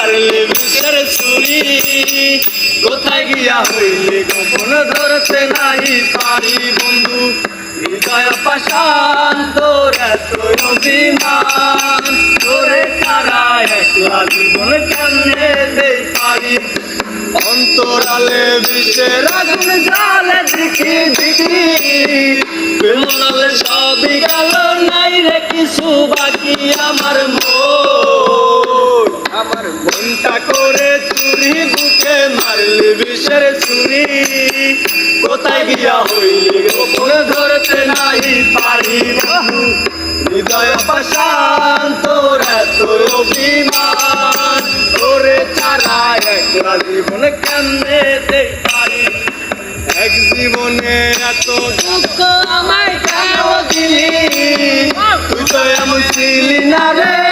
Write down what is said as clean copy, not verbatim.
মারলে বিষের ছুরি কোথায় গিয়া হইলে গোপন ধরতে নাই পারি বন্ধু হৃদয় পাষাণ তোর এত অভিমান তোরে ছাড়া একলা জীবন কেমনে দেই পারি অন্তরালে বিষের আগুন জ্বালে দেখি দেখি বিমলালে সবই গেল নাই রে কিছু বাকি আমার মনটা করে চুরি বুকে মারলি বিষের ছুরি কোথায় গিয়া হইলি গোপন ধরতে নাই পারি বন্ধু হৃদয় পাষাণ তোর এত অভিমান তোরে ছাড়া একলা জীবন কেমনে দেই পারি এক জীবনে এত দুঃখ আমায় কেন দিলি তুই তো এমন ছিলি না রে